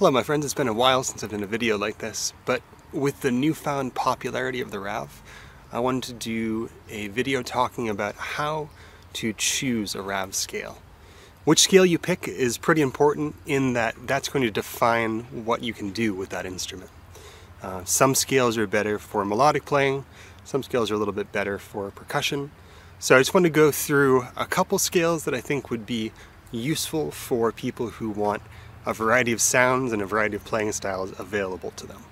Hello my friends, it's been a while since I've done a video like this, but with the newfound popularity of the Rav, I wanted to do a video talking about how to choose a Rav scale. Which scale you pick is pretty important in that that's going to define what you can do with that instrument. Some scales are better for melodic playing, some scales are a little bit better for percussion. So I just wanted to go through a couple scales that I think would be useful for people who want a variety of sounds and a variety of playing styles available to them.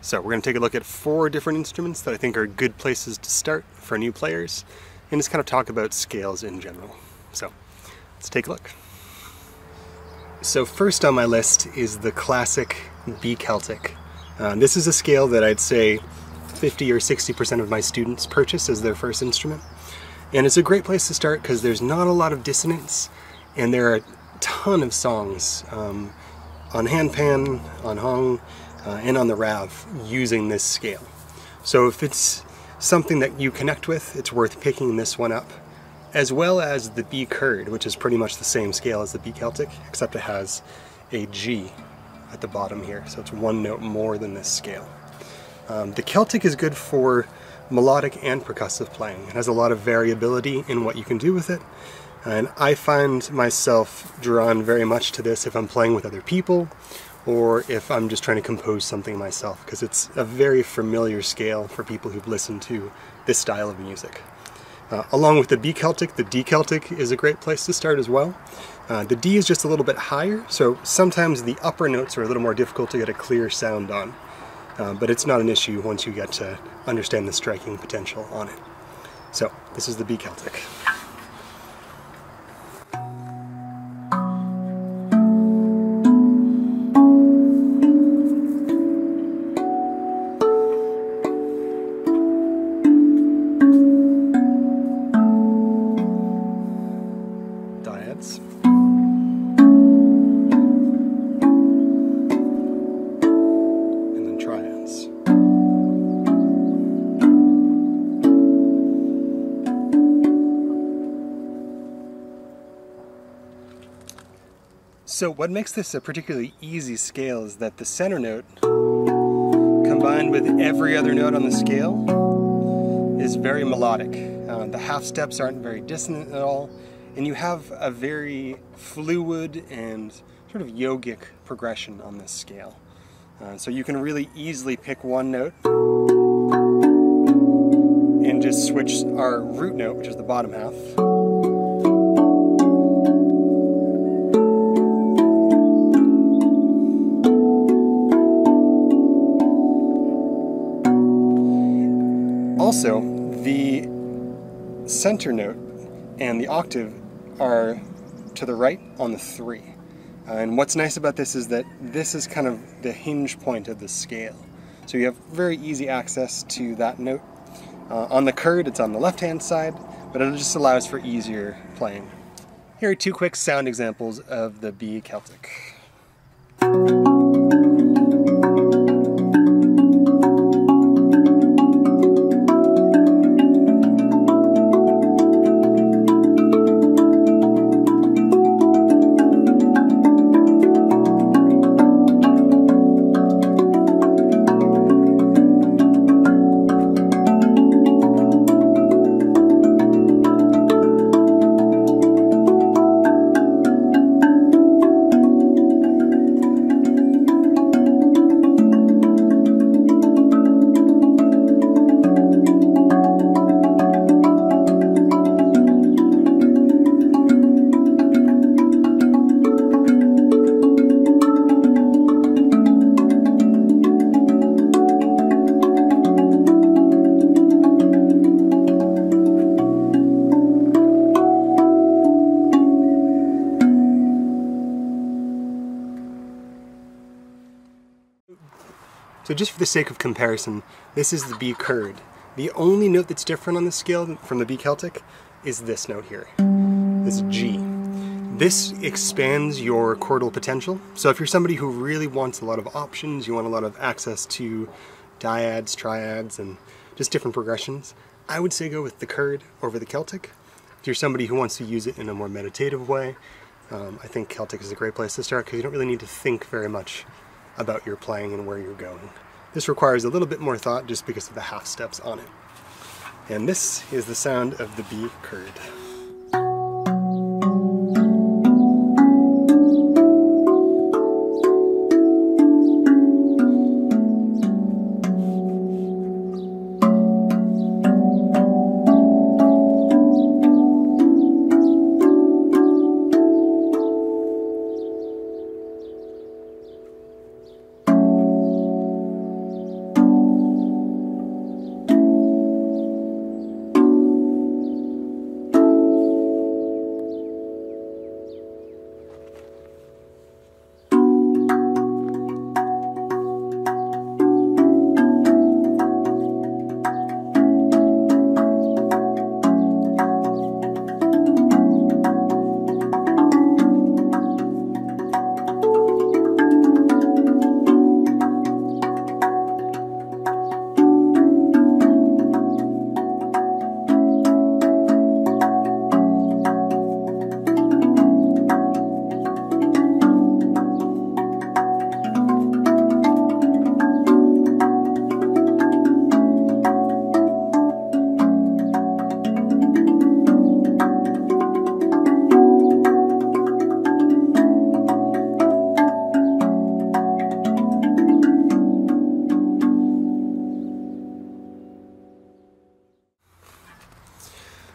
So we're going to take a look at 4 different instruments that I think are good places to start for new players, and just kind of talk about scales in general. So let's take a look. So first on my list is the classic B Celtic. This is a scale that I'd say 50 or 60% of my students purchase as their first instrument. And it's a great place to start because there's not a lot of dissonance, and there are a ton of songs on Handpan, on Hong, and on the Rav using this scale. So if it's something that you connect with, it's worth picking this one up, as well as the B Kurd, which is pretty much the same scale as the B Celtic, except it has a G at the bottom here, so it's 1 note more than this scale. The Celtic is good for melodic and percussive playing. It has a lot of variability in what you can do with it, and I find myself drawn very much to this if I'm playing with other people or if I'm just trying to compose something myself, because it's a very familiar scale for people who've listened to this style of music. Along with the B Celtic, the D Celtic is a great place to start as well. The D is just a little bit higher, so sometimes the upper notes are a little more difficult to get a clear sound on. But it's not an issue once you get to understand the striking potential on it. So this is the B Celtic. Dyads. So what makes this a particularly easy scale is that the center note, combined with every other note on the scale, is very melodic. The half steps aren't very dissonant at all, and you have a very fluid and sort of yogic progression on this scale. So you can really easily pick one note and just switch our root note, which is the bottom half, also, the center note and the octave are to the right on the 3. And what's nice about this is that this is kind of the hinge point of the scale. So you have very easy access to that note. On the Kurd, it's on the left-hand side, but it just allows for easier playing. Here are 2 quick sound examples of the B Celtic. So just for the sake of comparison, this is the B Kurd. The only note that's different on this scale from the B Celtic is this note here, this G. This expands your chordal potential. So if you're somebody who really wants a lot of options, you want a lot of access to dyads, triads, and just different progressions, I would say go with the Kurd over the Celtic. If you're somebody who wants to use it in a more meditative way, I think Celtic is a great place to start because you don't really need to think very much about your playing and where you're going. This requires a little bit more thought just because of the half steps on it. And this is the sound of the B chord.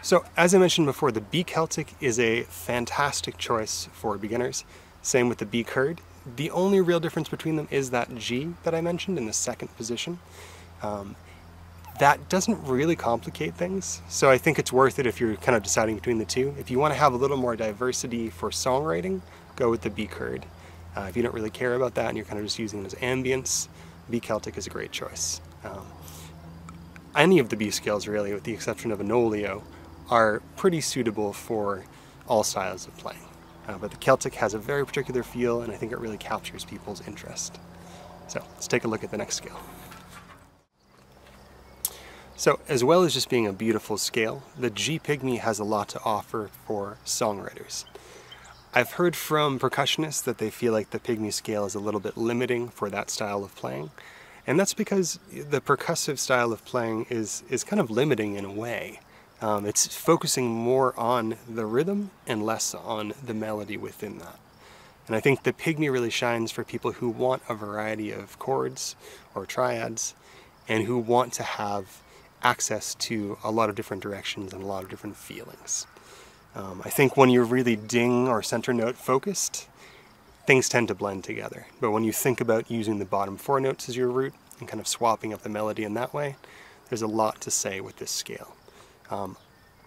So as I mentioned before, the B Celtic is a fantastic choice for beginners. Same with the B chord. The only real difference between them is that G that I mentioned in the second position. That doesn't really complicate things, so I think it's worth it if you're kind of deciding between the two. If you want to have a little more diversity for songwriting, go with the B chord. If you don't really care about that and you're kind of just using it as ambience, B Celtic is a great choice. Any of the B scales really, with the exception of an olio, are pretty suitable for all styles of playing. But the Celtic has a very particular feel, and I think it really captures people's interest. So let's take a look at the next scale. So as well as just being a beautiful scale, the G Pygmy has a lot to offer for songwriters. I've heard from percussionists that they feel like the Pygmy scale is a little bit limiting for that style of playing. And that's because the percussive style of playing is kind of limiting in a way. It's focusing more on the rhythm and less on the melody within that. And I think the Pygmy really shines for people who want a variety of chords or triads and who want to have access to a lot of different directions and a lot of different feelings. I think when you're really ding or center note focused, things tend to blend together. But when you think about using the bottom four notes as your root and kind of swapping up the melody in that way, there's a lot to say with this scale.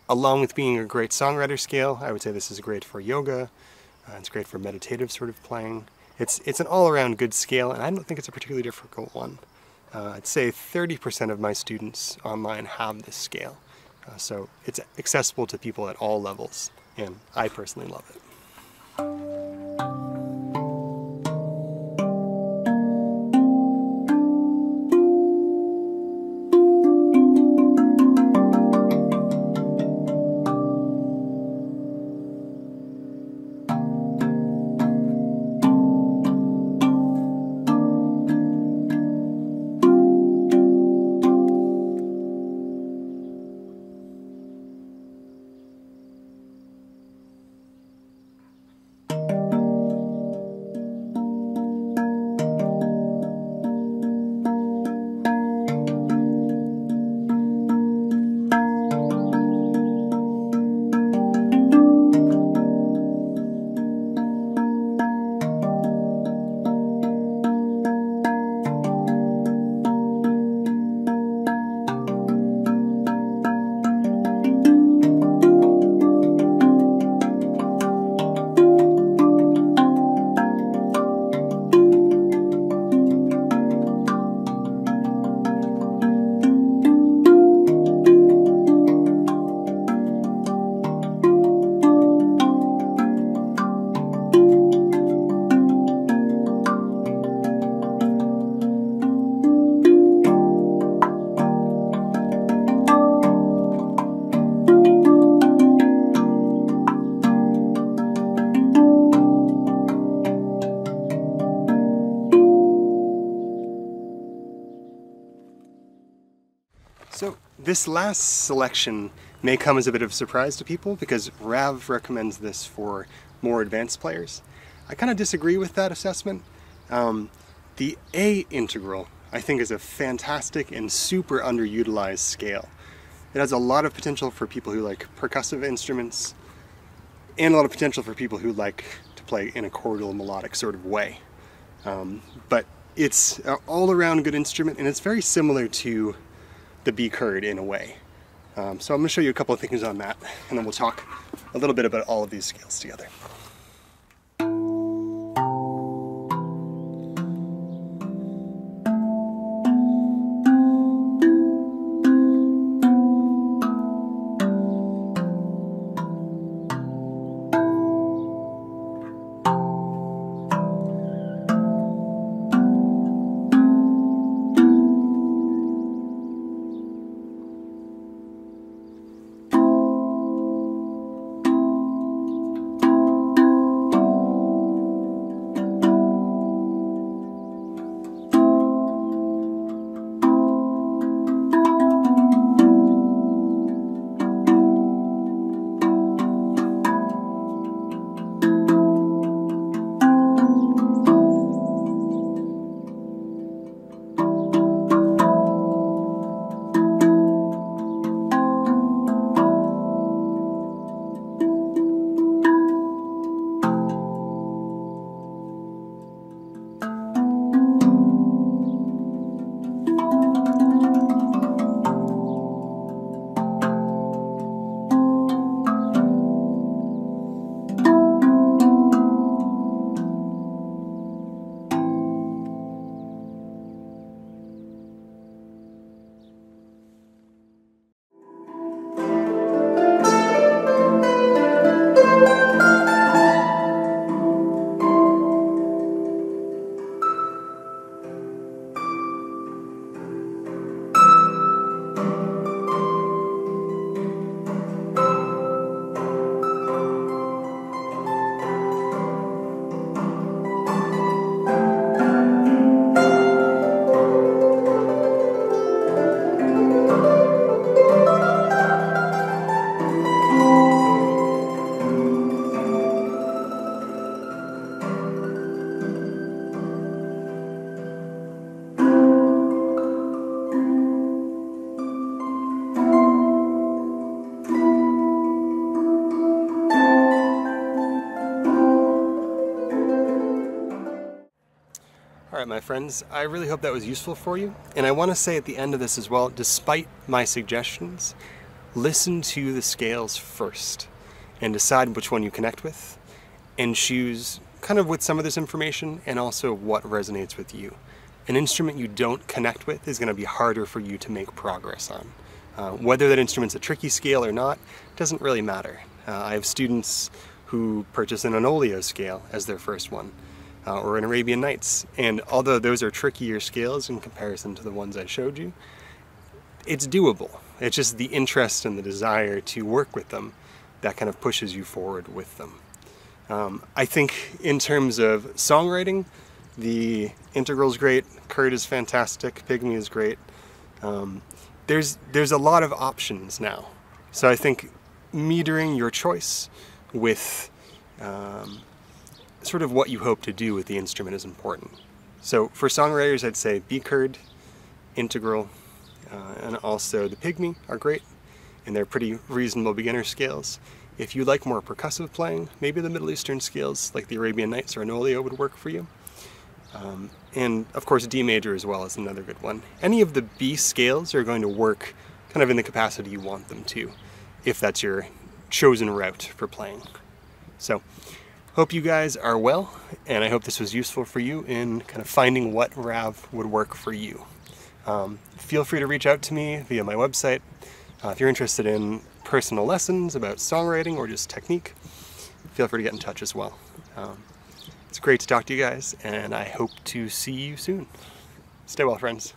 Along with being a great songwriter scale, I would say this is great for yoga. It's great for meditative sort of playing. It's an all-around good scale, and I don't think it's a particularly difficult one. I'd say 30% of my students online have this scale. So it's accessible to people at all levels, and I personally love it. this last selection may come as a bit of a surprise to people because Rav recommends this for more advanced players. I kind of disagree with that assessment. The A integral, I think, is a fantastic and super underutilized scale. It has a lot of potential for people who like percussive instruments, and a lot of potential for people who like to play in a chordal melodic sort of way. But it's an all-around good instrument, and it's very similar to the B chord in a way. So I'm going to show you a couple of things on that, and then we'll talk a little bit about all of these scales together. Alright my friends, I really hope that was useful for you, and I want to say at the end of this as well, despite my suggestions, listen to the scales first and decide which one you connect with, and choose kind of with some of this information and also what resonates with you. An instrument you don't connect with is going to be harder for you to make progress on. Whether that instrument's a tricky scale or not doesn't really matter. I have students who purchase an Olio scale as their first one, or an Arabian Nights, and although those are trickier scales in comparison to the ones I showed you, it's doable. It's just the interest and the desire to work with them that kind of pushes you forward with them. I think in terms of songwriting, the integral's great, chord is fantastic, pygmy is great. There's a lot of options now. So I think metering your choice with sort of what you hope to do with the instrument is important. So for songwriters, I'd say B chord, integral, and also the pygmy are great, and they're pretty reasonable beginner scales. If you like more percussive playing, maybe the Middle Eastern scales like the Arabian Nights or an Olio would work for you. And of course D major as well is another good one. Any of the B scales are going to work kind of in the capacity you want them to, if that's your chosen route for playing. So, hope you guys are well, and I hope this was useful for you in kind of finding what Rav would work for you. Feel free to reach out to me via my website. If you're interested in personal lessons about songwriting or just technique, feel free to get in touch as well. It's great to talk to you guys, and I hope to see you soon. Stay well, friends.